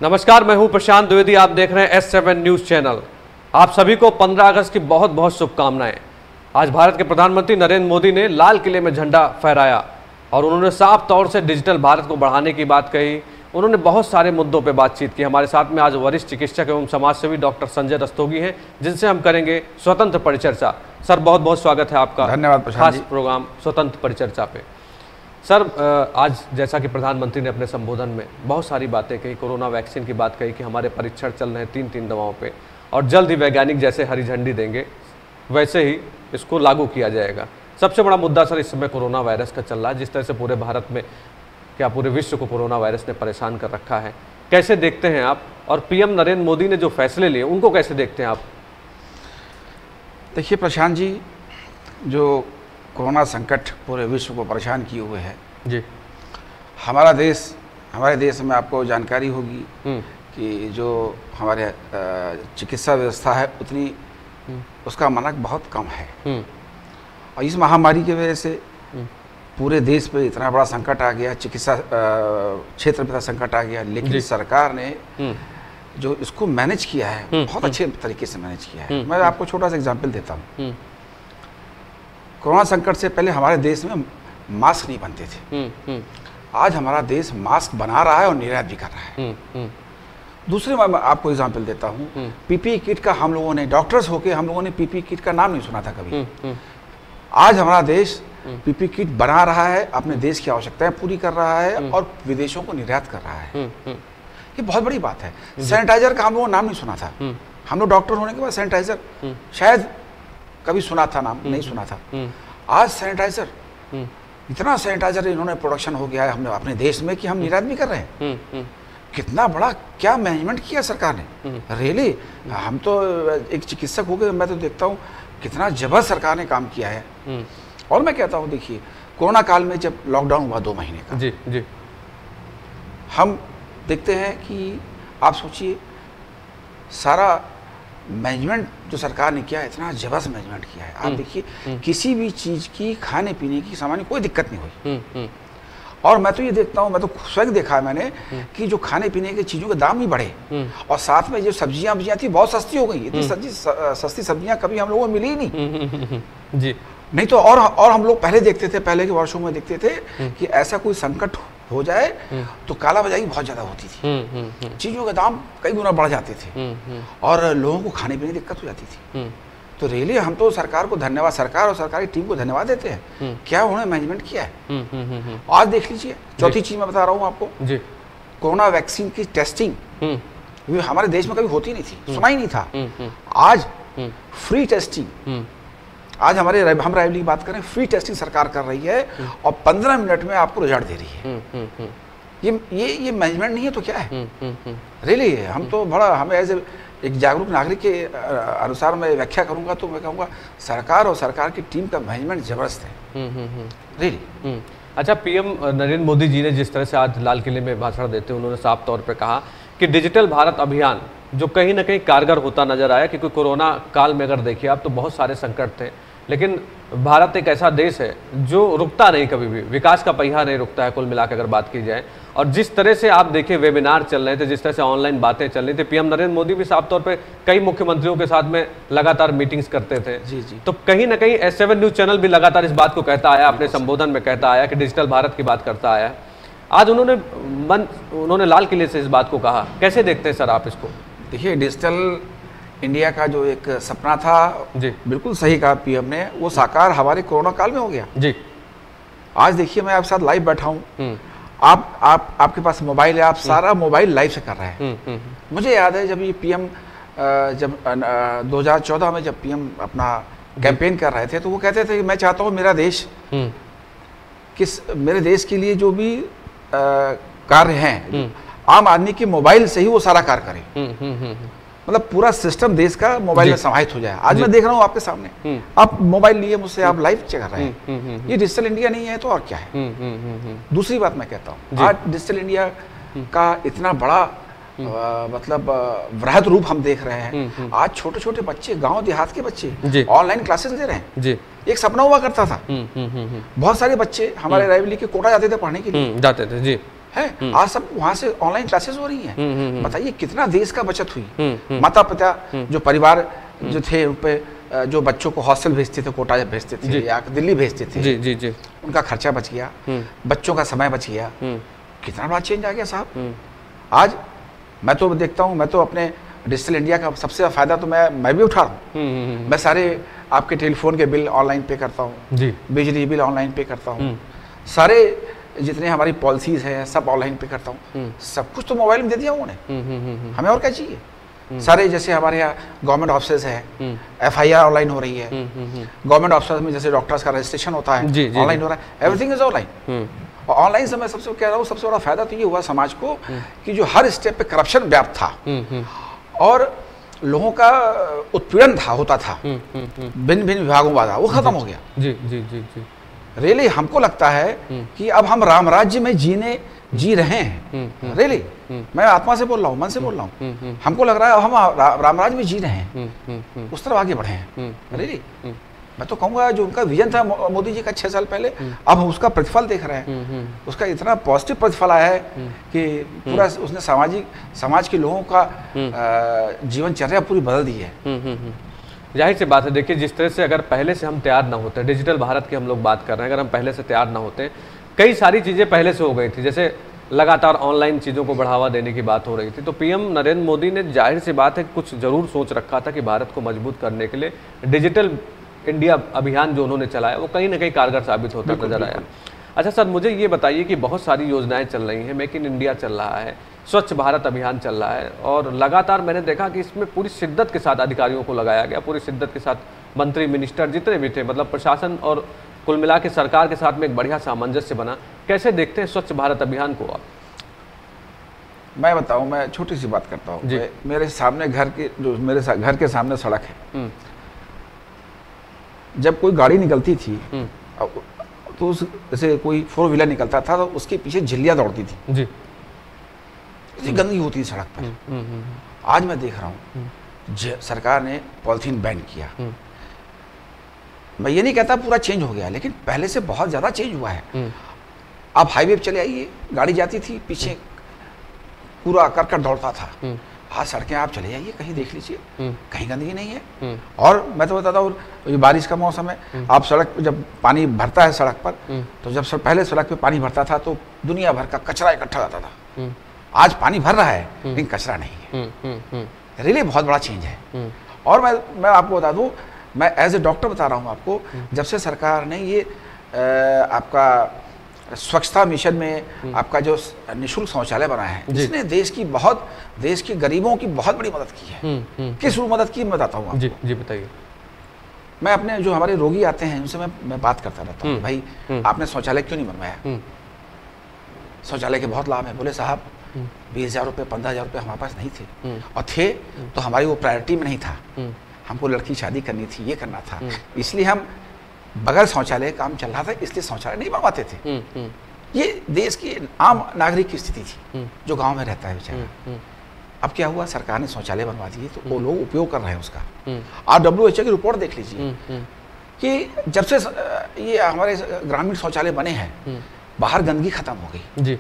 नमस्कार, मैं हूं प्रशांत द्विवेदी। आप देख रहे हैं S7 न्यूज़ चैनल। आप सभी को 15 अगस्त की बहुत बहुत शुभकामनाएं। आज भारत के प्रधानमंत्री नरेंद्र मोदी ने लाल किले में झंडा फहराया और उन्होंने साफ तौर से डिजिटल भारत को बढ़ाने की बात कही। उन्होंने बहुत सारे मुद्दों पर बातचीत की। हमारे साथ में आज वरिष्ठ चिकित्सक एवं समाजसेवी डॉक्टर संजय रस्तोगी हैं, जिनसे हम करेंगे स्वतंत्र परिचर्चा। सर, बहुत बहुत स्वागत है आपका। धन्यवाद खास प्रोग्राम स्वतंत्र परिचर्चा पे। सर, आज जैसा कि प्रधानमंत्री ने अपने संबोधन में बहुत सारी बातें कही, कोरोना वैक्सीन की बात कही कि हमारे परीक्षण चल रहे हैं 3 दवाओं पे और जल्द ही वैज्ञानिक जैसे हरी झंडी देंगे वैसे ही इसको लागू किया जाएगा। सबसे बड़ा मुद्दा सर इस समय कोरोना वायरस का चल रहा है। जिस तरह से पूरे भारत में, क्या पूरे विश्व को कोरोना वायरस ने परेशान कर रखा है, कैसे देखते हैं आप? और पीएम नरेंद्र मोदी ने जो फैसले लिए उनको कैसे देखते हैं आप? देखिए प्रशांत जी, जो कोरोना संकट पूरे विश्व को परेशान किए हुए है जी, हमारे देश में आपको जानकारी होगी कि जो हमारे चिकित्सा व्यवस्था है उतनी उसका मानक बहुत कम है और इस महामारी की वजह से पूरे देश पे इतना बड़ा संकट आ गया, चिकित्सा क्षेत्र में संकट आ गया। लेकिन सरकार ने जो इसको मैनेज किया है बहुत अच्छे तरीके से मैनेज किया है। मैं आपको छोटा सा एग्जांपल देता हूँ। कोरोना संकट से पहले हमारे देश में मास्क नहीं बनते थे। आज हमारा देश मास्क बना रहा है और निर्यात भी कर रहा है। दूसरे मैं आपको एग्जांपल देता हूँ, पीपीई किट का हम लोगों ने, डॉक्टर्स होके हम लोगों ने पीपीई किट का नाम नहीं सुना था कभी। आज हमारा देश पीपीई किट बना रहा है, अपने देश की आवश्यकताएं पूरी कर रहा है और विदेशों को निर्यात कर रहा है। ये बहुत बड़ी बात है। सैनिटाइजर का हम लोगों ने नाम नहीं सुना था। हम लोग डॉक्टर होने के बाद सैनिटाइजर शायद कभी सुना था, नाम नहीं सुना था। आज सैनिटाइजर, इतना सैनिटाइजर इन्होंने प्रोडक्शन हो गया है हमने अपने देश में कि हम निर्यात भी कर रहे हैं। कितना बड़ा क्या मैनेजमेंट किया सरकार ने, रियली। हम तो एक चिकित्सक हो गए, मैं तो देखता हूँ कितना जबरदस्त सरकार ने काम किया है। और मैं कहता हूँ, देखिए कोरोना काल में जब लॉकडाउन हुआ 2 महीने का, जी, हम देखते हैं कि आप सोचिए सारा मैनेजमेंट जो सरकार ने किया है, इतना जबरदस्त मैनेजमेंट किया है। आप देखिए किसी भी चीज़ की, खाने पीने की, सामान्य कोई दिक्कत नहीं हुई। और मैं तो ये देखता हूँ, मैं तो स्वयं देखा है मैंने कि जो खाने पीने की चीज़ों के दाम भी बढ़े और साथ में जो सब्जियां थी बहुत सस्ती हो गई। इतनी सस्ती सब्जियां कभी हम लोगों को मिली ही नहीं जी। नहीं तो और हम लोग पहले देखते थे, पहले के वर्षों में देखते थे कि ऐसा कोई संकट हो जाए तो कालाबाजारी बहुत ज़्यादा होती थी। चीज़ों के दाम कई गुना बढ़ जाते थे और लोगों को खाने पीने की दिक्कत हो जाती थी। तो रियली हम तो सरकार को धन्यवाद, सरकार और सरकारी टीम को धन्यवाद देते हैं, क्या उन्होंने मैनेजमेंट किया है। आज देख लीजिए, चौथी चीज़ मैं बता रहा हूँ आपको, कोरोना वैक्सीन की टेस्टिंग हमारे देश में कभी होती नहीं थी, सुना ही नहीं था। आज फ्री टेस्टिंग, आज हम रायबरेली की बात करें, फ्री टेस्टिंग सरकार कर रही है और 15 मिनट में आपको रिजल्ट दे रही है। ये मैनेजमेंट नहीं है तो क्या है? रियली हम तो बड़ा, हमें एज एक जागरूक नागरिक के अनुसार मैं व्याख्या करूंगा तो मैं कहूँगा सरकार और सरकार की टीम का मैनेजमेंट जबरदस्त है, रियली। अच्छा, पीएम नरेंद्र मोदी जी ने जिस तरह से आज लाल किले में भाषण देते हुए उन्होंने साफ तौर पे कहा कि डिजिटल भारत अभियान जो कहीं ना कहीं कारगर होता नजर आया, क्योंकि कोरोना काल में अगर देखिए आप तो बहुत सारे संकट थे, लेकिन भारत एक ऐसा देश है जो रुकता नहीं, कभी भी विकास का पहिया नहीं रुकता है कुल मिलाकर अगर बात की जाए। और जिस तरह से आप देखिए वेबिनार चल रहे थे, जिस तरह से ऑनलाइन बातें चल रही थी, पीएम नरेंद्र मोदी भी साफ तौर पे कई मुख्यमंत्रियों के साथ में लगातार मीटिंग्स करते थे। जी। तो कहीं ना कहीं S7 न्यूज़ चैनल भी लगातार इस बात को कहता आया, अपने संबोधन में कहता आया कि डिजिटल भारत की बात करता आया। आज उन्होंने लाल किले से इस बात को कहा, कैसे देखते हैं सर आप इसको? देखिए, डिजिटल इंडिया का जो एक सपना था, जी, बिल्कुल सही कहा पीएम ने, वो साकार हमारे कोरोना काल में हो गया। जी, आज देखिए मैं आपके साथ लाइव बैठा हूँ, आपके पास मोबाइल है, आप सारा मोबाइल लाइव से कर रहे हैं। मुझे याद है जब ये पीएम, जब 2014 में जब पीएम अपना कैंपेन कर रहे थे तो वो कहते थे कि मैं चाहता हूँ मेरा देश मेरे देश के लिए जो भी कार्य हैं आम आदमी के मोबाइल से ही वो सारा कार्य करे। मतलब पूरा सिस्टम देश का मोबाइल में समाहित हो जाए। आज मैं देख रहा हूँ आपके सामने, आप मोबाइल लिए मुझसे आप लाइव चेक कर रहे हैं। ये डिजिटल इंडिया नहीं है तो और क्या है? दूसरी बात मैं कहता हूँ, आज डिजिटल इंडिया का इतना बड़ा मतलब वृहद रूप हम देख रहे हैं। आज छोटे छोटे बच्चे, गांव देहात के बच्चे ऑनलाइन क्लासेस ले रहे हैं। जी, एक सपना हुआ करता था, बहुत सारे बच्चे हमारे रायबरेली के कोटा जाते थे पढ़ने के लिए, जाते थे जी, है। आज सब वहाँ से ऑनलाइन क्लासेस हो रही हैं। बताइए कितना देश का बचत हुई। माता पिता जो परिवार जो थे उन पे जो बच्चों को हॉस्टल भेजते थे, कोटा भेजते थे या दिल्ली भेजते थे, जी जी जी, उनका खर्चा बच गया, बच्चों का समय बच गया। कितना बड़ा चेंज आ गया साहब। आज मैं तो देखता हूँ, मैं तो अपने डिजिटल इंडिया का सबसे फायदा तो मैं भी उठा रहा हूँ। मैं सारे आपके टेलीफोन के बिल ऑनलाइन पे करता हूँ, बिजली बिल ऑनलाइन पे करता हूँ, सारे जितने हमारी पॉलिसीज है सब ऑनलाइन पे करता हूँ। सब कुछ तो मोबाइल में दे दिया उन्होंने, हमें और क्या चाहिए। सारे जैसे हमारे यहाँ गवर्नमेंट ऑफिस है, FIR ऑनलाइन हो रही है। गवर्नमेंट ऑफिस में जैसे डॉक्टर्स का रजिस्ट्रेशन होता है ऑनलाइन हो रहा है, एवरीथिंग इज ऑनलाइन। और ऑनलाइन से मैं सबसे कह रहा हूँ, सबसे बड़ा फायदा तो ये हुआ समाज को कि जो हर स्टेप पे करप्शन व्याप्त था और लोगों का उत्पीड़न होता था भिन्न भिन्न विभागों वाला, वो खत्म हो गया। जी जी जी जी। रियली हमको लगता है कि अब हम राम राज्य में जी रहे हैं। रियली मैं आत्मा से बोल रहा हूँ, मन से बोल रहा हूँ। हमको लग रहा है हम राम राज्य में जी रहे हैं, उस तरफ आगे बढ़े हैं। रियली मैं तो कहूँगा जो उनका विजन था मोदी जी का 6 साल पहले, अब हम उसका प्रतिफल देख रहे हैं। उसका इतना पॉजिटिव प्रतिफल आया है कि पूरा उसने समाज के लोगों का जीवनचर्या पूरी बदल दी है। जाहिर सी बात है, देखिए जिस तरह से अगर पहले से हम तैयार ना होते, डिजिटल भारत की हम लोग बात कर रहे हैं, अगर हम पहले से तैयार ना होते, कई सारी चीज़ें पहले से हो गई थी। जैसे लगातार ऑनलाइन चीज़ों को बढ़ावा देने की बात हो रही थी, तो PM नरेंद्र मोदी ने जाहिर सी बात है कुछ ज़रूर सोच रखा था कि भारत को मजबूत करने के लिए डिजिटल इंडिया अभियान जो उन्होंने चलाया वो कहीं ना कहीं कारगर साबित होता नजर आया। अच्छा सर, मुझे ये बताइए कि बहुत सारी योजनाएं चल रही हैं, मेक इन इंडिया चल रहा है, स्वच्छ भारत अभियान चल रहा है, और लगातार मैंने देखा कि इसमें पूरी शिद्दत के साथ अधिकारियों को लगाया गया, पूरी शिद्दत के साथ मंत्री मिनिस्टर जितने भी थे, मतलब प्रशासन और कुल मिला के सरकार के साथ में एक बढ़िया सामंजस्य बना। कैसे देखते हैं स्वच्छ भारत अभियान को आप? मैं बताऊं, मैं छोटी सी बात करता हूँ। मेरे सामने मेरे घर के सामने सड़क है, जब कोई गाड़ी निकलती थी तो उस जैसे कोई 4 व्हीलर निकलता था तो उसके पीछे झिल्लियाँ दौड़ती थी जी, इतनी गंदगी होती थी सड़क पर। आज मैं देख रहा हूँ सरकार ने पॉलिथीन बैन किया। मैं ये नहीं कहता पूरा चेंज हो गया, लेकिन पहले से बहुत ज़्यादा चेंज हुआ है। आप हाईवे पे चले आइए, गाड़ी जाती थी पीछे पूरा करकट दौड़ता था। आज सड़कें आप चले जाइए, कहीं देख लीजिए, कहीं गंदगी नहीं है। और मैं तो बताता हूँ, ये बारिश का मौसम है, आप सड़क जब पानी भरता है सड़क पर, तो जब पहले सड़क पे पानी भरता था तो दुनिया भर का कचरा इकट्ठा होता था। आज पानी भर रहा है लेकिन कचरा नहीं है। रियली बहुत बड़ा चेंज है। और मैं आपको बता दूँ, मैं एज ए डॉक्टर बता रहा हूँ आपको, जब से सरकार ने ये आपका स्वच्छता मिशन में आपका जो निःशुल्क शौचालय बनाया है, जिसने देश की गरीबों की बहुत बड़ी मदद की है। किस रूप मदद की मैं बताता हूँ आपको। जी बताइए। मैं अपने जो हमारे रोगी आते हैं उनसे मैं बात करता रहता हूँ, भाई आपने शौचालय क्यों नहीं बनवाया? शौचालय के बहुत लाभ है। बोले साहब 20,000 रुपये 15,000 रुपये हमारे पास नहीं थे, और थे तो हमारी वो प्रायोरिटी में नहीं था। हमको लड़की शादी करनी थी, ये करना था, इसलिए हम बगैर शौचालय काम चल रहा था, इसलिए शौचालय नहीं बनवाते थे। ये देश की आम नागरिक की स्थिति थी जो गांव में रहता है बेचारा। अब क्या हुआ, सरकार ने शौचालय बनवा दिए तो वो लोग उपयोग कर रहे हैं उसका। आप WHO की रिपोर्ट देख लीजिए कि जब से ये हमारे ग्रामीण शौचालय बने हैं, बाहर गंदगी खत्म हो गई जी,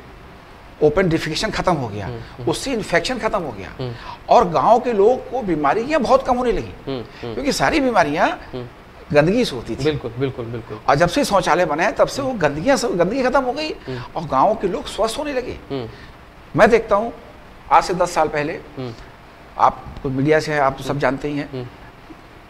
ओपन डिफिकेशन खत्म हो गया, उससे इन्फेक्शन खत्म हो गया, और गांव के लोगों को बीमारियां बहुत कम होने लगी, क्योंकि सारी बीमारियां गंदगी से होती थी। बिल्कुल बिल्कुल बिल्कुल। और जब से शौचालय बने तब से वो गंदगी खत्म हो गई और गाँव के लोग स्वस्थ होने लगे। मैं देखता हूँ आज से 10 साल पहले, आप मीडिया से आप तो सब जानते ही हैं,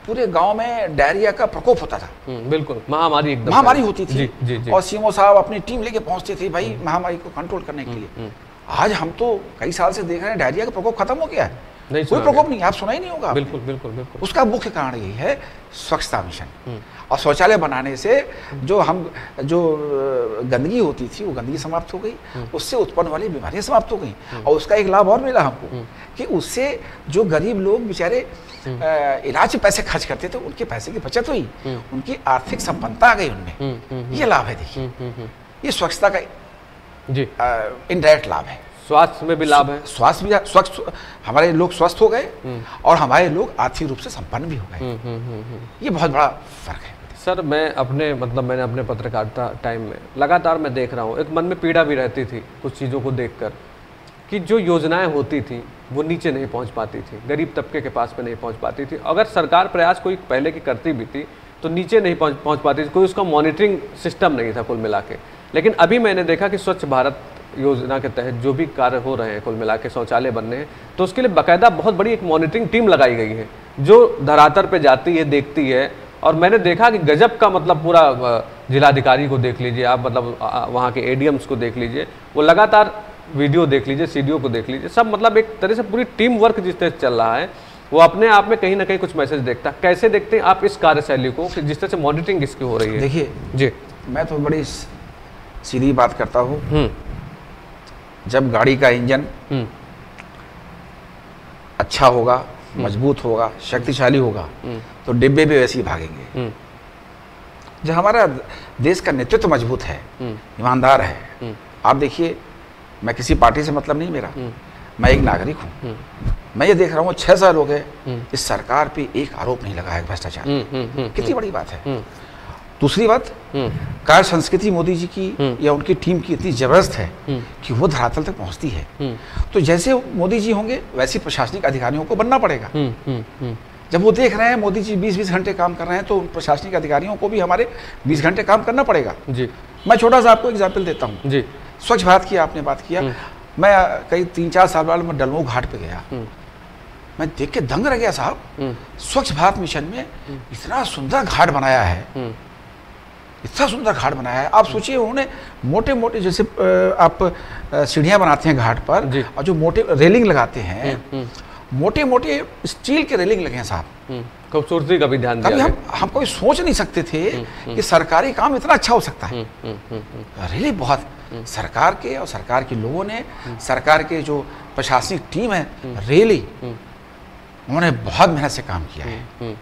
पूरे गांव में डायरिया का प्रकोप होता था। बिल्कुल, महामारी होती थी। जी। और सीएमओ साहब अपनी टीम लेके पहुंचते थे भाई महामारी को कंट्रोल करने के लिए। आज हम तो कई साल से देख रहे हैं डायरिया का प्रकोप खत्म हो गया है, कोई प्रकोप नहीं, आप सुना ही नहीं होगा। बिल्कुल बिल्कुल बिल्कुल। उसका मुख्य कारण यही है स्वच्छता मिशन। और शौचालय बनाने से जो गंदगी होती थी वो गंदगी समाप्त हो गई, उससे उत्पन्न वाली बीमारियां समाप्त हो गई। और उसका एक लाभ और मिला हमको कि उससे जो गरीब लोग बेचारे इलाज पे पैसे खर्च करते थे, उनके पैसे की बचत हुई, उनकी आर्थिक संपन्नता आ गई उनमें। ये लाभ है, देखिए ये स्वच्छता का जी इनडायरेक्ट लाभ है। स्वास्थ्य में भी लाभ है, स्वास्थ्य भी स्वच्छ, हमारे लोग स्वस्थ हो गए और हमारे लोग आर्थिक रूप से संपन्न भी हो गए। ये बहुत बड़ा फर्क है। सर मैंने अपने पत्रकारिता टाइम में लगातार मैं देख रहा हूँ, एक मन में पीड़ा भी रहती थी कुछ चीज़ों को देखकर कि जो योजनाएं होती थी वो नीचे नहीं पहुंच पाती थी, गरीब तबके के पास में नहीं पहुंच पाती थी। अगर सरकार प्रयास कोई पहले की करती भी थी तो नीचे नहीं पहुंच पाती थी, कोई उसका मॉनिटरिंग सिस्टम नहीं था कुल मिला के। लेकिन अभी मैंने देखा कि स्वच्छ भारत योजना के तहत जो भी कार्य हो रहे हैं, कुल मिला के शौचालय बनने हैं, तो उसके लिए बाकायदा बहुत बड़ी एक मॉनिटरिंग टीम लगाई गई है जो धरातल पे जाती है, देखती है। और मैंने देखा कि गजब का मतलब पूरा जिलाधिकारी को देख लीजिए आप, मतलब वहाँ के एडीएम्स को देख लीजिए, वो लगातार वीडियो देख लीजिए, सीडीओ को देख लीजिए, सब मतलब एक तरह से पूरी टीम वर्क जिस तरह से चल रहा है वो अपने आप में कहीं ना कहीं कुछ मैसेज देखता है। कैसे देखते हैं आप इस कार्यशैली को कि जिस तरह से मॉनिटरिंग इसकी हो रही है? देखिए जी, मैं तो बड़ी सीधी बात करता हूँ, जब गाड़ी का इंजन अच्छा होगा, मजबूत होगा, शक्तिशाली होगा, तो डिब्बे भी वैसे ही भागेंगे। जब हमारा देश का नेतृत्व मजबूत है, ईमानदार है, आप देखिए, मैं किसी पार्टी से मतलब नहीं मेरा, मैं एक नागरिक हूँ, मैं ये देख रहा हूँ 6 साल हो गए इस सरकार पे एक आरोप नहीं लगा है भ्रष्टाचार। कितनी बड़ी बात है। दूसरी बात, कार्य संस्कृति मोदी जी की या उनकी टीम की इतनी जबरदस्त है कि वो धरातल तक पहुंचती है। तो जैसे मोदी जी होंगे वैसे प्रशासनिक अधिकारियों को बनना पड़ेगा। जब वो देख रहे हैं मोदी जी 20-20 घंटे काम कर रहे हैं तो प्रशासनिक अधिकारियों को भी हमारे 20 घंटे काम करना पड़ेगा। जी, मैं छोटा सा आपको एग्जाम्पल देता हूँ। जी, स्वच्छ भारत की आपने बात किया, मैं कई 3-4 साल बाद मैं डलमऊ घाट पे गया, मैं देख के दंग रह गया साहब। स्वच्छ भारत मिशन में इतना सुंदर घाट बनाया है, इतना सुंदर घाट बनाया है। आप सोचिए, उन्होंने मोटे मोटे जैसे आप सीढ़ियाँ बनाते हैं घाट पर और जो मोटे रेलिंग लगाते हैं, मोटे मोटे स्टील के रेलिंग लगे हैं साहब। खूबसूरती का भी ध्यान दिया। कभी हम कभी सोच नहीं सकते थे कि सरकारी काम इतना अच्छा हो सकता है। रियली बहुत सरकार के और सरकार के लोगों ने, सरकार के जो प्रशासनिक टीम है, रियली उन्होंने बहुत मेहनत से काम किया है,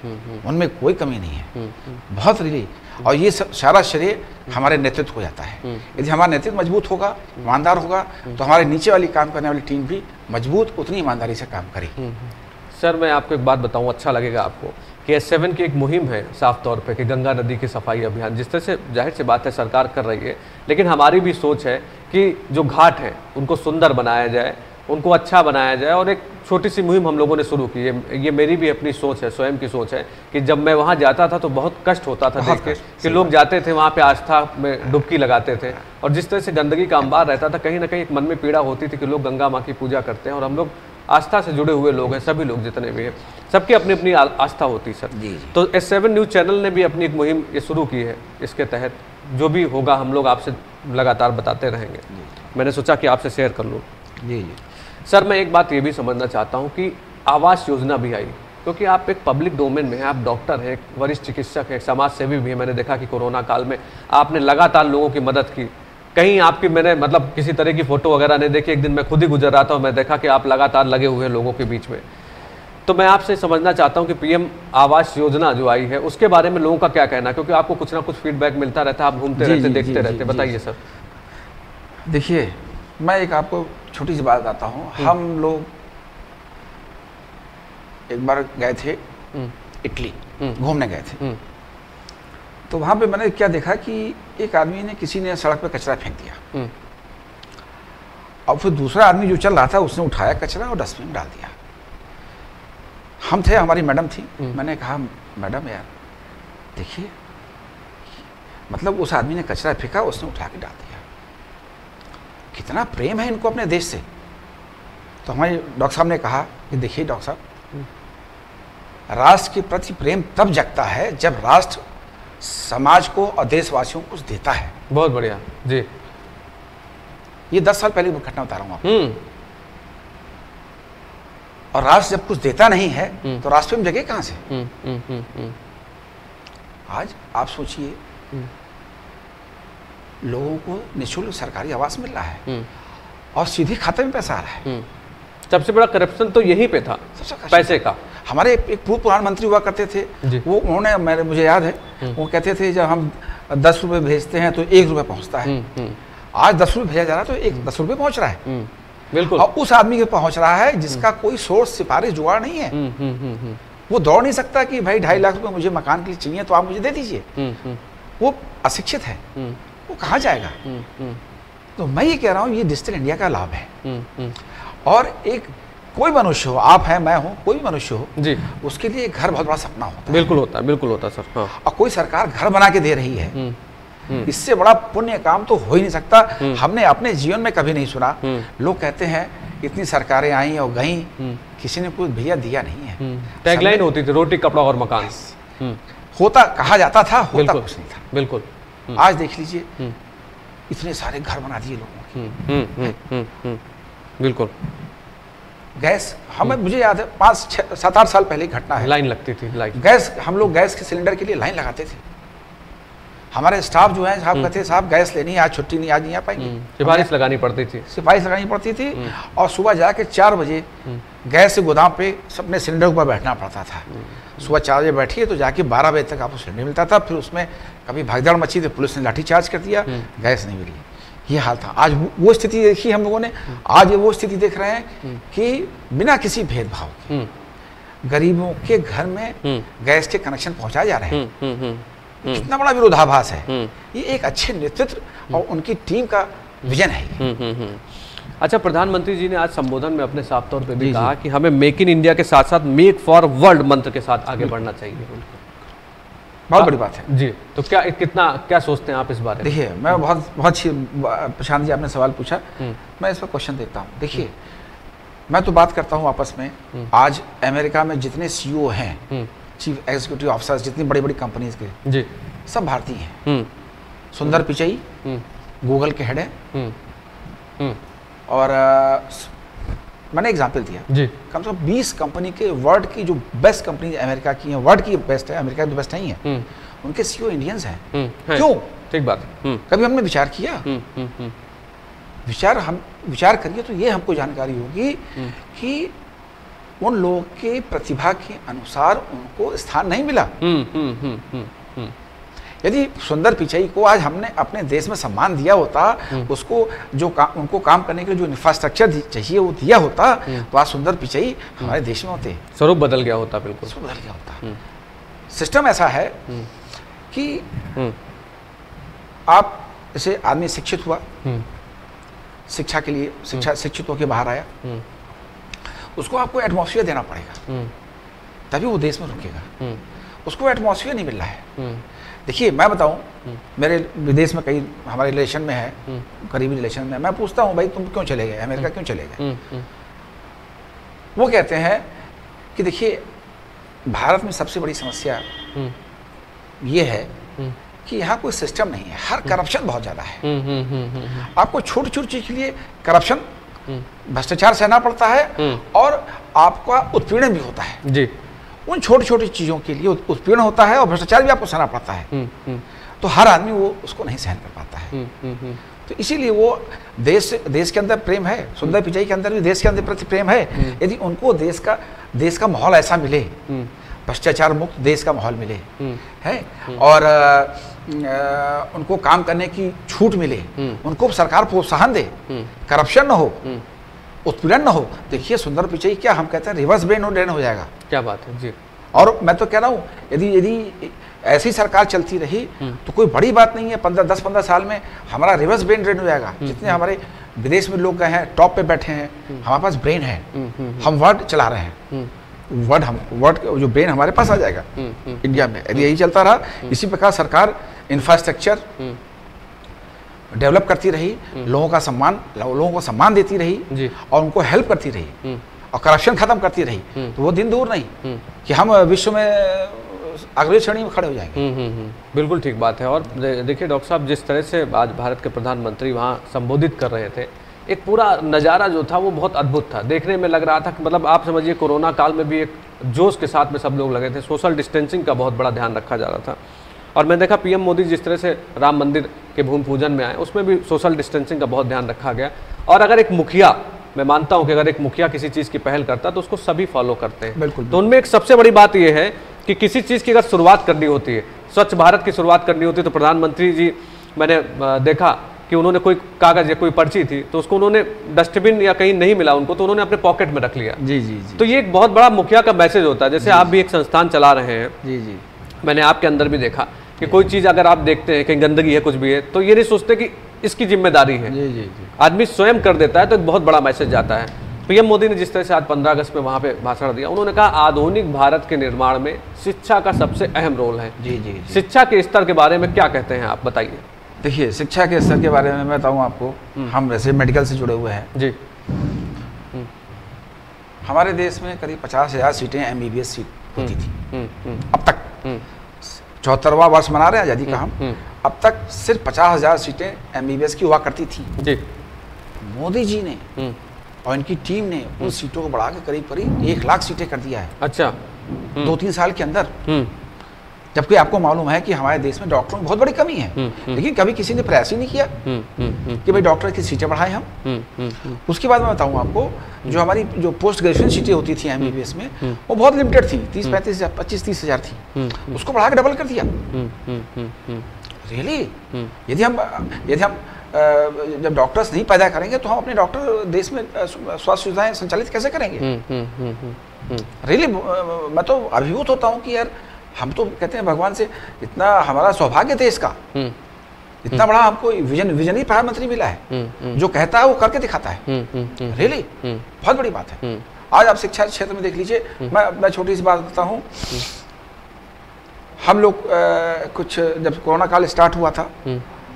उनमें कोई कमी नहीं है, बहुत रियली। और ये सारा श्रेय हमारे नेतृत्व को जाता है। यदि हमारा नेतृत्व मजबूत होगा, ईमानदार होगा, तो हमारे नीचे वाली काम करने वाली टीम भी मजबूत, उतनी ईमानदारी से काम करेगी। सर, मैं आपको एक बात बताऊं, अच्छा लगेगा आपको, कि S7 की एक मुहिम है साफ तौर पे कि गंगा नदी की सफाई अभियान, जिस तरह से जाहिर सी बात है सरकार कर रही है, लेकिन हमारी भी सोच है कि जो घाट है उनको सुंदर बनाया जाए, उनको अच्छा बनाया जाए। और एक छोटी सी मुहिम हम लोगों ने शुरू की है। ये मेरी भी अपनी सोच है, स्वयं की सोच है कि जब मैं वहाँ जाता था तो बहुत कष्ट होता था देख के कि लोग जाते थे वहाँ पे आस्था में डुबकी लगाते थे, और जिस तरह से गंदगी का अंबार रहता था, कहीं ना कहीं एक मन में पीड़ा होती थी कि लोग गंगा माँ की पूजा करते हैं और हम लोग आस्था से जुड़े हुए लोग हैं, सभी लोग जितने भी हैं, सबकी अपनी अपनी आस्था होती है सर। तो S7 न्यूज़ चैनल ने भी अपनी एक मुहिम ये शुरू की है। इसके तहत जो भी होगा हम लोग आपसे लगातार बताते रहेंगे। मैंने सोचा कि आपसे शेयर कर लूँ। जी। सर, मैं एक बात ये भी समझना चाहता हूँ कि आवास योजना भी आई, क्योंकि आप एक पब्लिक डोमेन में हैं, आप डॉक्टर हैं, वरिष्ठ चिकित्सक हैं, समाज सेवी भी हैं। मैंने देखा कि कोरोना काल में आपने लगातार लोगों की मदद की। कहीं आपकी मैंने मतलब किसी तरह की फ़ोटो वगैरह नहीं देखी, एक दिन मैं खुद ही गुजर रहा था और मैं देखा कि आप लगातार लगे हुए हैं लोगों के बीच में। तो मैं आपसे समझना चाहता हूँ कि PM आवास योजना जो आई है उसके बारे में लोगों का क्या कहना है, क्योंकि आपको कुछ ना कुछ फीडबैक मिलता रहता है, आप घूमते रहते, देखते रहते, बताइए सर। देखिए, मैं एक आपको छोटी सी बात बताता हूँ। हम लोग एक बार गए थे इटली, घूमने गए थे, तो वहाँ पे मैंने क्या देखा कि एक आदमी ने, किसी ने सड़क पे कचरा फेंक दिया, और फिर दूसरा आदमी जो चल रहा था उसने उठाया कचरा और डस्टबिन में डाल दिया। हम थे, हमारी मैडम थी, मैंने कहा मैडम यार देखिए, मतलब उस आदमी ने कचरा फेंका, उसने उठा के डाल दिया, कितना प्रेम है इनको अपने देश से। तो हमारे डॉक्टर साहब ने कहा कि देखिए डॉक्टर साहब, राष्ट्र के प्रति प्रेम तब जगता है जब राष्ट्र समाज को और देशवासियों को कुछ देता है। बहुत बढ़िया जी। ये 10 साल पहले की घटना बता रहा हूँ आपको। और राष्ट्र जब कुछ देता नहीं है तो राष्ट्र में जगह कहाँ से? आज आप सोचिए, लोगों को निःशुल्क सरकारी आवास मिल रहा है और सीधे खाते में पैसा आ रहा है। सबसे बड़ा करप्शन तो यहीं पे था, पैसे का। हमारे एक पूर्व प्रधानमंत्री हुआ करते थे, वो उन्होंने, मुझे याद है, वो कहते थे जब हम 10 रुपये भेजते हैं तो 1 रुपये पहुंचता है। आज 10 रुपये भेजा जा रहा है तो 10 रुपये पहुंच रहा है। बिल्कुल। और उस आदमी के पहुंच रहा है जिसका कोई सोर्स, सिफारिश, जुगाड़ नहीं है। वो दौड़ नहीं सकता कि भाई 2.5 लाख रुपए मुझे मकान के लिए चाहिए तो आप मुझे दे दीजिए। वो अशिक्षित है, वो कहाँ जाएगा? तो मैं ये कह रहा हूँ, ये डिजिटल इंडिया का लाभ है। और एक कोई मनुष्य हो, आप हैं, मैं हूँ, कोई मनुष्य हो जी, उसके लिए घर बहुत बड़ा सपना होता है। बिल्कुल होता है, बिल्कुल होता है सर। हाँ। और कोई सरकार घर बना के दे रही है, इससे बड़ा पुण्य काम तो हो ही नहीं सकता। हमने अपने जीवन में कभी नहीं सुना। लोग कहते हैं इतनी सरकारें आई और गईं, किसी ने कुछ भैया दिया नहीं है। टैगलाइन होती थी, रोटी कपड़ा और मकान। होता कहा जाता था, होता कुछ नहीं था। बिल्कुल। आज देख लीजिए, इतने सारे घर बना दिए लोगों के। बिल्कुल। गैस, मुझे याद है 5-7-8 साल पहले घटना है, लाइन लगती थी, लाइन। गैस, हम लोग गैस के सिलेंडर के लिए लाइन लगाते थे। हमारे स्टाफ जो है साहब कहते साहब गैस लेनी है, आज छुट्टी नहीं, आज नहीं आ पाएंगे। सिफारिश लगानी पड़ती थी, सिफारिश लगानी पड़ती थी। और सुबह जाके 4 बजे गैस से गोदाम पे अपने सिलेंडर के ऊपर बैठना पड़ता था। सुबह 4 बजे बैठिए तो जाके 12 बजे तक आपको सिलेंडर मिलता था। फिर उसमें कभी भागदौड़ मची तो पुलिस ने लाठीचार्ज कर दिया, गैस नहीं मिली। ये हाल था। आज वो स्थिति देखी हम लोगों ने, आज वो स्थिति देख रहे हैं कि बिना किसी भेदभाव के गरीबों के घर में गैस के कनेक्शन पहुंचाए जा रहे हैं। कितना बड़ा विरोधाभास है। ये एक अच्छे नेतृत्व और उनकी टीम का विजन है। अच्छा, प्रधानमंत्री जी ने आज संबोधन में अपने साफ तौर पे भी कहा कि हमें मेक इन इंडिया के साथ साथ मेक फॉर वर्ल्ड मंत्र के साथ आगे बढ़ना चाहिए। बहुत बड़ी बात है जी। तो क्या सोचते हैं आप इस बारे में? देखिए, मैं बहुत प्रशांत जी, आपने सवाल पूछा, मैं इस पर क्वेश्चन देता हूँ। देखिए, मैं तो बात करता हूँ आपस में, आज अमेरिका में जितने सीईओ हैं, चीफ एग्जीक्यूटिव ऑफिसर्स, जितनी बड़ी बड़ी कंपनीज के जी, सब भारतीय हैं। सुंदर पिचई गूगल के हेड हैं। और मैंने एग्जाम्पल दिया जी, कम से कम 20 कंपनी के वर्ल्ड की जो बेस्ट कंपनी अमेरिका की है, वर्ल्ड की बेस्ट है, अमेरिका की बेस्ट नहीं है, उनके सीईओ इंडियंस हैं। क्यों? ठीक बात। कभी हमने विचार किया? विचार करिए तो ये हमको जानकारी होगी कि उन लोगों के प्रतिभा के अनुसार उनको स्थान नहीं मिला। यदि सुंदर पिचई को आज हमने अपने देश में सम्मान दिया होता, उसको उनको काम करने के लिए जो इंफ्रास्ट्रक्चर चाहिए वो दिया होता, तो आज सुंदर पिचई हमारे देश में होते। स्वरूप बदल गया होता। बिल्कुल स्वरूप बदल गया होता। सिस्टम ऐसा है कि आप जैसे आदमी शिक्षित हुआ, शिक्षा के लिए शिक्षित होकर बाहर आया, उसको आपको एटमॉस्फेयर देना पड़ेगा, तभी वो देश में रुकेगा। उसको एटमॉस्फेयर नहीं मिल रहा है। देखिए, मैं बताऊं, मेरे विदेश में कई हमारे रिलेशन में है, करीबी रिलेशन में, मैं पूछता हूं भाई तुम क्यों चले गए अमेरिका, क्यों चले गए? वो कहते हैं कि देखिए, भारत में सबसे बड़ी समस्या ये है कि यहाँ कोई सिस्टम नहीं है, हर करप्शन बहुत ज़्यादा है। आपको छोटी छोटी चीज़ के लिए करप्शन, भ्रष्टाचार सहना पड़ता है, और आपका उत्पीड़न भी होता है जी। उन छोटी छोटी चीज़ों के लिए उत्पीड़न होता है और भ्रष्टाचार भी आपको सहना पड़ता है। तो हर आदमी वो उसको नहीं सहन कर पाता है। तो इसीलिए वो देश के अंदर प्रेम है, सुंदर पिचई के अंदर भी देश के अंदर प्रति प्रेम है। यदि उनको देश का माहौल ऐसा मिले, भ्रष्टाचार मुक्त देश का माहौल मिले है, और उनको काम करने की छूट मिले, उनको सरकार प्रोत्साहन दे, करप्शन न हो, उत्पीड़न न हो, देखिए सुंदर पिचई क्या हम कहते हैं रिवर्स ब्रेन ड्रेन हो जाएगा। क्या बात है जी। और मैं तो कह रहा हूँ, यदि ऐसी सरकार चलती रही तो कोई बड़ी बात नहीं है, 10-15 साल में हमारा रिवर्स ब्रेन ड्रेन हो जाएगा। जितने हमारे विदेश में लोग गए हैं, टॉप पे बैठे हैं, हमारे पास ब्रेन है, हम वर्ड चला रहे हैं, वर्ड जो ब्रेन हमारे पास आ जाएगा इंडिया में। यदि यही चलता रहा, इसी प्रकार सरकार इंफ्रास्ट्रक्चर डेवलप करती रही, लोगों को सम्मान देती रही और उनको हेल्प करती रही और करप्शन खत्म करती रही, तो वो दिन दूर नहीं कि हम विश्व में अगली श्रेणी में खड़े हो जाएंगे। बिल्कुल ठीक बात है। और देखिए डॉक्टर साहब, जिस तरह से आज भारत के प्रधानमंत्री वहाँ संबोधित कर रहे थे, एक पूरा नज़ारा जो था वो बहुत अद्भुत था। देखने में लग रहा था कि मतलब आप समझिए कोरोना काल में भी एक जोश के साथ में सब लोग लगे थे, सोशल डिस्टेंसिंग का बहुत बड़ा ध्यान रखा जा रहा था। और मैं देखा पीएम मोदी जिस तरह से राम मंदिर के भूमि पूजन में आए, उसमें भी सोशल डिस्टेंसिंग का बहुत ध्यान रखा गया। और अगर एक मुखिया, मैं मानता हूं कि अगर एक मुखिया किसी चीज़ की पहल करता तो उसको सभी फॉलो करते हैं। बिल्कुल। तो उनमें एक सबसे बड़ी बात यह है कि किसी चीज़ की अगर शुरुआत करनी होती है, स्वच्छ भारत की शुरुआत करनी होती है, तो प्रधानमंत्री जी मैंने देखा कि उन्होंने कोई कागज या कोई पर्ची थी तो उसको उन्होंने डस्टबिन या कहीं नहीं मिला उनको तो उन्होंने अपने पॉकेट में रख लिया। जी जी जी। तो ये एक बहुत बड़ा मुखिया का मैसेज होता है। जैसे आप भी एक संस्थान चला रहे हैं, जी जी, मैंने आपके अंदर भी देखा कि कोई चीज़ अगर आप देखते हैं कहीं गंदगी है कुछ भी है तो ये नहीं सोचते कि इसकी जिम्मेदारी है, जी जी जी, आदमी स्वयं कर देता है तो एक बहुत बड़ा मैसेज जाता है। पीएम मोदी ने जिस तरह से आज 15 अगस्त में वहाँ पे भाषण दिया, उन्होंने कहा आधुनिक भारत के निर्माण में शिक्षा का सबसे अहम रोल है। जी जी जी। शिक्षा के स्तर के बारे में क्या कहते हैं आप, बताइए। देखिए, शिक्षा के स्तर के बारे में मैं बताऊँ आपको, हम वैसे मेडिकल से जुड़े हुए हैं जी। हमारे देश में करीब 50,000 सीटें MBBS सीट होती थी अब तक। 74वां वर्ष मना रहे हैं आज़ादी का हम, अब तक सिर्फ 50,000 सीटें MBBS की हुआ करती थी। जी। मोदी जी ने और इनकी टीम ने उन सीटों को बढ़ा के करीब करीब 1 लाख सीटें कर दिया है। अच्छा। 2-3 साल के अंदर। जबकि आपको मालूम है कि हमारे देश में डॉक्टरों की बहुत बड़ी कमी है, लेकिन कभी किसी ने प्रयास ही नहीं किया कि भाई डॉक्टर की सीटें बढ़ाएं हम। उसके बाद मैं बताऊं आपको, जो हमारी जो पोस्ट ग्रेजुएशन सीटें होती थी MBBS में, वो बहुत लिमिटेड थी, 30-35 हज़ार, 25-30 हज़ार थी। उसको बढ़ा के डबल कर दिया। रियली, यदि हम जब डॉक्टर्स नहीं पैदा करेंगे तो हम अपने डॉक्टर देश में स्वास्थ्य सुविधाएं संचालित कैसे करेंगे? रियली मैं तो अभिभूत होता हूँ कि यार, हम तो कहते हैं भगवान से इतना हमारा सौभाग्य देश का, इतना बड़ा हमको विजनरी प्रधानमंत्री मिला है जो कहता है वो करके दिखाता है। रियली बहुत बड़ी बात है। आज आप शिक्षा क्षेत्र में देख लीजिए, मैं छोटी सी बात बताता हूँ। हम लोग कुछ जब कोरोना काल स्टार्ट हुआ था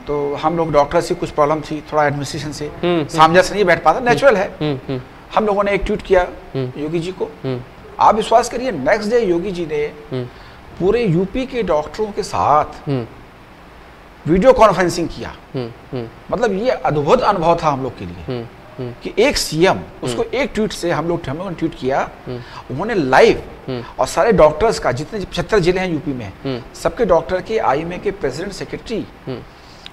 तो हम लोग डॉक्टर से कुछ प्रॉब्लम थी, थोड़ा एडमिनिस्ट्रेशन से सामंजस्य नहीं बैठ पाता, नेचुरल है। हम लोगों ने एक ट्वीट किया योगी जी को, आप विश्वास करिए नेक्स्ट डे योगी जी ने पूरे यूपी के डॉक्टरों के साथ वीडियो कॉन्फ्रेंसिंग किया। मतलब ये अद्भुत अनुभव था हम लोग के लिए कि एक सीएम, उसको एक ट्वीट से हम लोगों ने ट्वीट किया, उन्होंने लाइव और सारे डॉक्टर्स का, जितने 75 जिले हैं यूपी में, सबके डॉक्टर के IMA के president, secretary,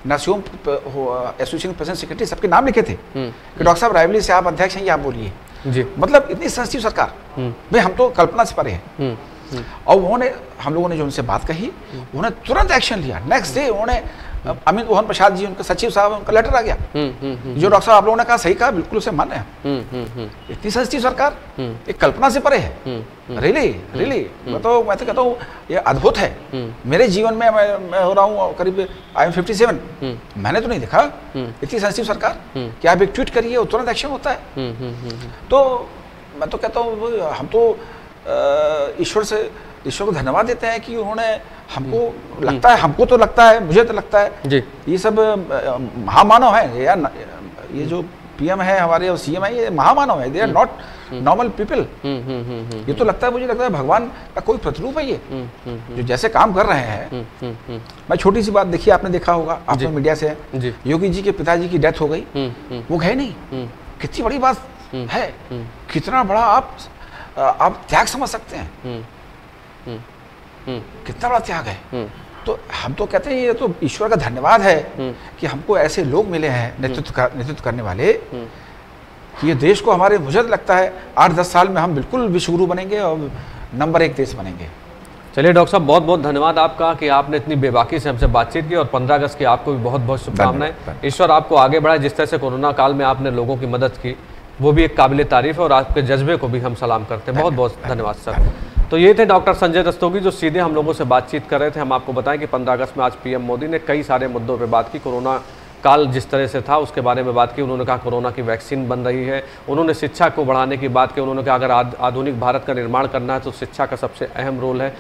nursing association president, secretary, सबके नाम लिखे थे कि डॉक्टर साहब रायबरेली से आप अध्यक्ष हैं, ये आप बोलिए जी। मतलब इतनी सेंसिटिव सरकार, भाई हम तो कल्पना से परे हैं। और उन्होंने, हम लोगों ने जो उनसे बात कही, उन्होंने तुरंत एक्शन लिया। नेक्स्ट डे उन्होंने अमित मोहन प्रसाद जी, उनका सचिव साहब, उनका लेटर आ गया जो डॉक्टर साहब आप लोगों ने कहा सही कहा, बिल्कुल उसे मान्य है। इतनी सेंसिटिव सरकार एक कल्पना से परे है। रियली मैं तो कहता हूँ ये अद्भुत है। मेरे जीवन में मैं हो रहा हूँ करीब I'm 57, मैंने तो नहीं देखा इतनी सेंसिटिव सरकार कि आप एक ट्वीट करिए और तुरंत एक्शन होता है। तो मैं तो कहता हूँ हम तो ईश्वर को धन्यवाद देते हैं कि उन्होंने हमको लगता है, हमको तो लगता है, मुझे तो लगता है जी, ये सब महामानव है यार। ये जो PM है हमारे और CM है, ये महामानव है, they are not normal people. ये तो लगता है, मुझे लगता है भगवान का कोई प्रतिरूप है ये, जो जैसे काम कर रहे हैं। मैं छोटी सी बात, देखिए आपने देखा होगा, आप लोग मीडिया से हैं, योगी जी के पिताजी की डेथ हो गई, वो गए नहीं। कितनी बड़ी बात है, कितना बड़ा आप त्याग समझ सकते हैं, कितना बड़ा त्याग है। तो हम तो कहते हैं ये तो ईश्वर का धन्यवाद है कि हमको ऐसे लोग मिले हैं नेतृत्व करने वाले कि ये देश को हमारे, मुझे लगता है 8-10 साल में हम बिल्कुल विश्वगुरु बनेंगे और नंबर 1 देश बनेंगे। चलिए डॉक्टर साहब, बहुत बहुत धन्यवाद आपका कि आपने इतनी बेबाकी से हमसे बातचीत की, और 15 अगस्त की आपको भी बहुत बहुत शुभकामनाएं। ईश्वर आपको आगे बढ़ाए। जिस तरह से कोरोना काल में आपने लोगों की मदद की, वो भी एक काबिल तारीफ है, और आपके जज्बे को भी हम सलाम करते हैं। बहुत बहुत धन्यवाद सर। तो ये थे डॉक्टर संजय रस्तोगी जो सीधे हम लोगों से बातचीत कर रहे थे। हम आपको बताएं कि 15 अगस्त में आज PM मोदी ने कई सारे मुद्दों पे बात की। कोरोना काल जिस तरह से था उसके बारे में बात की। उन्होंने कहा कोरोना की वैक्सीन बन रही है। उन्होंने शिक्षा को बढ़ाने की बात की। उन्होंने कहा अगर आधुनिक भारत का निर्माण करना है तो शिक्षा का सबसे अहम रोल है।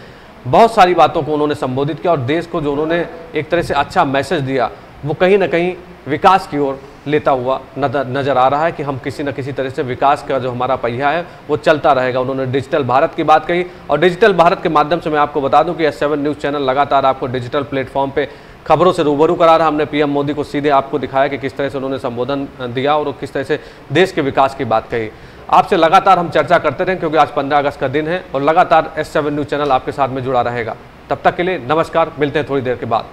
बहुत सारी बातों को उन्होंने संबोधित किया, और देश को जो उन्होंने एक तरह से अच्छा मैसेज दिया, वो कहीं ना कहीं विकास की ओर लेता हुआ नज़र आ रहा है कि हम किसी न किसी तरह से विकास का जो हमारा पहिया है वो चलता रहेगा। उन्होंने डिजिटल भारत की बात कही, और डिजिटल भारत के माध्यम से मैं आपको बता दूं कि S7 न्यूज़ चैनल लगातार आपको डिजिटल प्लेटफॉर्म पे खबरों से रूबरू करा रहा। हमने PM मोदी को सीधे आपको दिखाया कि किस तरह से उन्होंने संबोधन दिया और किस तरह से देश के विकास की बात कही। आपसे लगातार हम चर्चा करते रहें, क्योंकि आज 15 अगस्त का दिन है, और लगातार S7 न्यूज़ चैनल आपके साथ में जुड़ा रहेगा। तब तक के लिए नमस्कार, मिलते हैं थोड़ी देर के बाद।